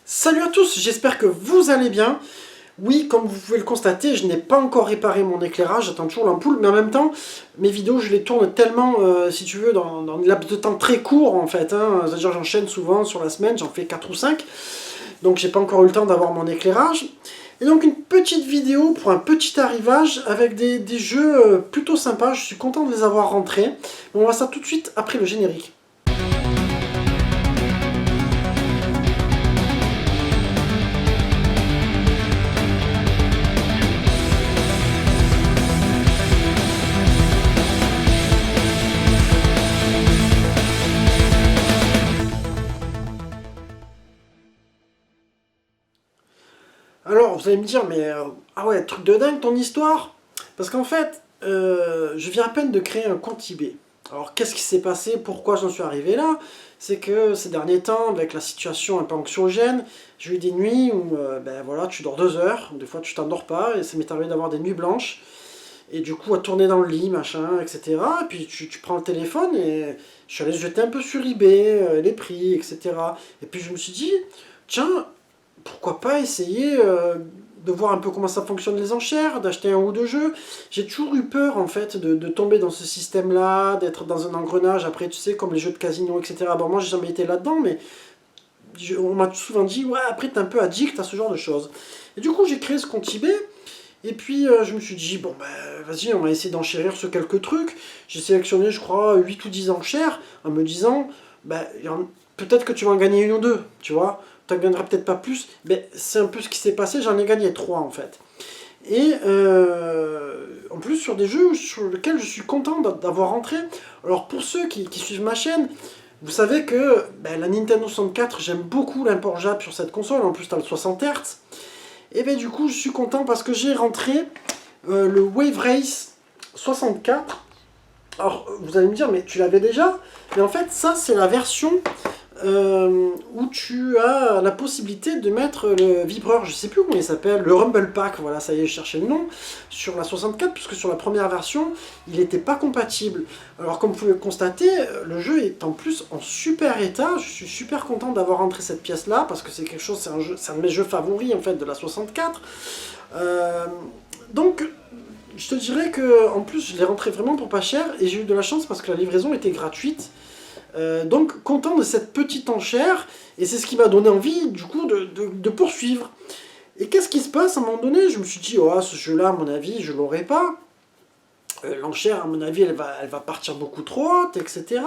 Salut à tous, j'espère que vous allez bien. Oui, comme vous pouvez le constater, je n'ai pas encore réparé mon éclairage, j'attends toujours l'ampoule, mais en même temps, mes vidéos, je les tourne tellement, si tu veux, dans un laps de temps très court, en fait. C'est-à-dire, j'enchaîne souvent sur la semaine, j'en fais 4 ou 5, donc j'ai pas encore eu le temps d'avoir mon éclairage. Et donc, une petite vidéo pour un petit arrivage avec des jeux plutôt sympas, je suis content de les avoir rentrés. On voit ça tout de suite après le générique. Alors, vous allez me dire, mais ah ouais, truc de dingue ton histoire. Parce qu'en fait, je viens à peine de créer un compte eBay. Alors, qu'est-ce qui s'est passé? Pourquoi j'en suis arrivé là? C'est que ces derniers temps, avec la situation un peu anxiogène, j'ai eu des nuits où, ben voilà, tu dors 2 heures, des fois tu t'endors pas, et ça m'est arrivé d'avoir des nuits blanches, et du coup à tourner dans le lit, machin, etc. Et puis tu prends le téléphone, et je suis allé jeter un peu sur eBay, les prix, etc. Et puis je me suis dit, tiens, pourquoi pas essayer de voir un peu comment ça fonctionne les enchères, d'acheter un ou deux jeux. J'ai toujours eu peur en fait de tomber dans ce système-là, d'être dans un engrenage, après tu sais, comme les jeux de casino, etc. Bon, moi j'ai jamais été là-dedans, mais on m'a souvent dit, ouais, après t'es un peu addict à ce genre de choses. Et du coup j'ai créé ce compte eBay, et puis je me suis dit, bon ben vas-y, on va essayer d'enchérir sur quelques trucs. J'ai sélectionné, je crois, 8 ou 10 enchères, en me disant, ben, peut-être que tu vas en gagner une ou deux, tu vois. Tu n'en gagneras peut-être pas plus, mais c'est un peu ce qui s'est passé, j'en ai gagné 3 en fait. Et en plus sur des jeux sur lesquels je suis content d'avoir rentré. Alors pour ceux qui suivent ma chaîne, vous savez que ben, la Nintendo 64, j'aime beaucoup l'import Jap sur cette console, en plus tu as le 60 Hz. Et bien du coup je suis content parce que j'ai rentré le Wave Race 64. Alors vous allez me dire, mais tu l'avais déjà? Mais en fait ça c'est la version où tu as la possibilité de mettre le vibreur, je sais plus comment il s'appelle, le Rumble Pack, voilà, ça y est, je cherchais le nom, sur la 64, puisque sur la première version, il n'était pas compatible. Alors comme vous pouvez le constater, le jeu est en plus en super état, je suis super content d'avoir rentré cette pièce-là, parce que c'est quelque chose, c'est un de mes jeux favoris, en fait, de la 64. Donc, je te dirais que en plus, je l'ai rentré vraiment pour pas cher, et j'ai eu de la chance parce que la livraison était gratuite. Donc content de cette petite enchère, et c'est ce qui m'a donné envie du coup de poursuivre. Et qu'est-ce qui se passe à un moment donné? Je me suis dit, oh, ce jeu-là, à mon avis, je l'aurai pas. L'enchère, à mon avis, elle va partir beaucoup trop haute, etc.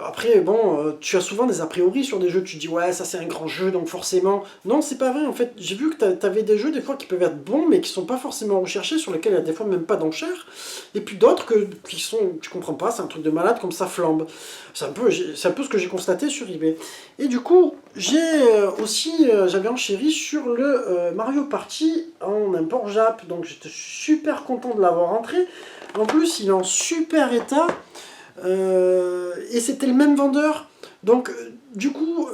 Après, bon, tu as souvent des a priori sur des jeux, tu te dis, ouais, ça c'est un grand jeu, donc forcément... Non, c'est pas vrai, en fait, j'ai vu que t'avais des jeux, des fois, qui peuvent être bons, mais qui sont pas forcément recherchés, sur lesquels il y a des fois même pas d'enchères, et puis d'autres qui sont, tu comprends pas, c'est un truc de malade, comme ça flambe. C'est un peu ce que j'ai constaté sur eBay. Et du coup, j'avais enchéri sur le Mario Party en import Jap, donc j'étais super content de l'avoir rentré. En plus, il est en super état, et c'était le même vendeur. Donc, du coup,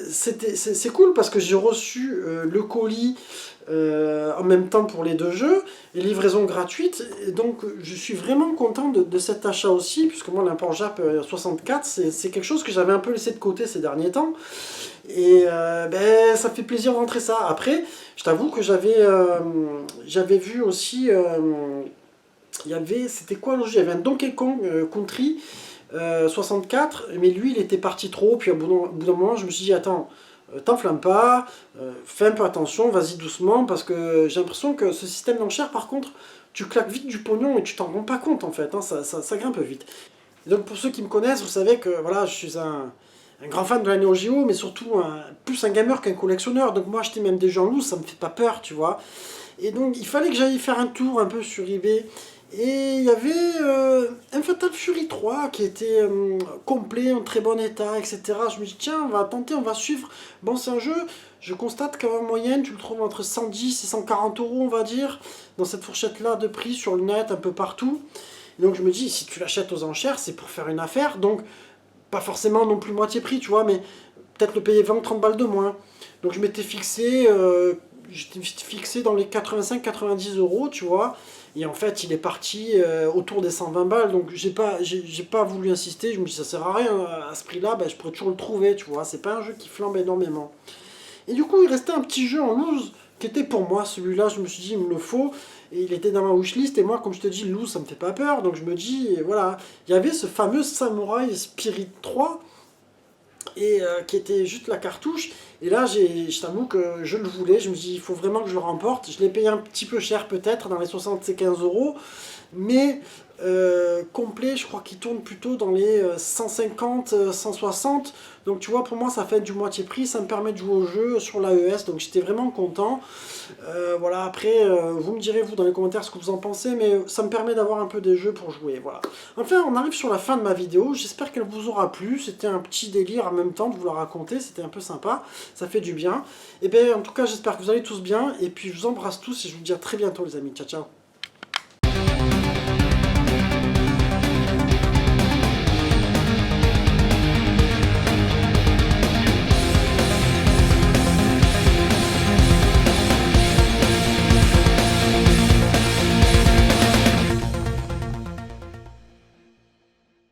c'est cool parce que j'ai reçu le colis en même temps pour les deux jeux, et livraison gratuite. Et donc, je suis vraiment content de cet achat aussi, puisque moi, l'import Jap 64, c'est quelque chose que j'avais un peu laissé de côté ces derniers temps. Et ben, ça fait plaisir de rentrer ça. Après, je t'avoue que j'avais vu aussi... c'était quoi le jeu? Il y avait un Donkey Kong Country 64, mais lui il était parti trop, puis au bout d'un moment je me suis dit, attends, t'enflamme pas, fais un peu attention, vas-y doucement, parce que j'ai l'impression que ce système d'enchères, par contre, tu claques vite du pognon et tu t'en rends pas compte en fait, ça grimpe vite. Et donc pour ceux qui me connaissent, vous savez que voilà, je suis un grand fan de la Neo Geo, mais surtout plus un gamer qu'un collectionneur, donc moi acheter même des jeux en loose, ça me fait pas peur, tu vois. Et donc il fallait que j'aille faire un tour un peu sur eBay. Et il y avait un Fatal Fury 3 qui était complet, en très bon état, etc. Je me dis, tiens, on va tenter, on va suivre. Bon, c'est un jeu, je constate qu'en moyenne, tu le trouves entre 110 et 140 euros, on va dire, dans cette fourchette-là de prix sur le net, un peu partout. Et donc je me dis, si tu l'achètes aux enchères, c'est pour faire une affaire, donc pas forcément non plus moitié prix, tu vois, mais peut-être le payer 20 ou 30 balles de moins. Donc je m'étais fixé, dans les 85-90 euros, tu vois. Et en fait, il est parti autour des 120 balles, donc j'ai pas voulu insister. Je me dis, ça sert à rien, à ce prix-là, ben, je pourrais toujours le trouver, tu vois. C'est pas un jeu qui flambe énormément. Et du coup, il restait un petit jeu en loose qui était pour moi. Celui-là, je me suis dit, il me le faut. Et il était dans ma wishlist. Et moi, comme je te dis, loose, ça me fait pas peur. Donc je me dis, voilà. Il y avait ce fameux Samurai Spirit 3 et qui était juste la cartouche. Et là, je t'avoue que je le voulais. Je me dis, il faut vraiment que je le remporte. Je l'ai payé un petit peu cher, peut-être, dans les 75 euros. Mais complet, je crois qu'il tourne plutôt dans les 150, 160. Donc tu vois, pour moi, ça fait du moitié prix. Ça me permet de jouer au jeu sur l'AES. Donc j'étais vraiment content. Voilà, après, vous me direz, vous, dans les commentaires, ce que vous en pensez. Mais ça me permet d'avoir un peu des jeux pour jouer. Voilà. Enfin, on arrive sur la fin de ma vidéo. J'espère qu'elle vous aura plu. C'était un petit délire en même temps de vous la raconter. C'était un peu sympa. Ça fait du bien. Et bien, en tout cas, j'espère que vous allez tous bien. Et puis, je vous embrasse tous et je vous dis à très bientôt, les amis. Ciao, ciao.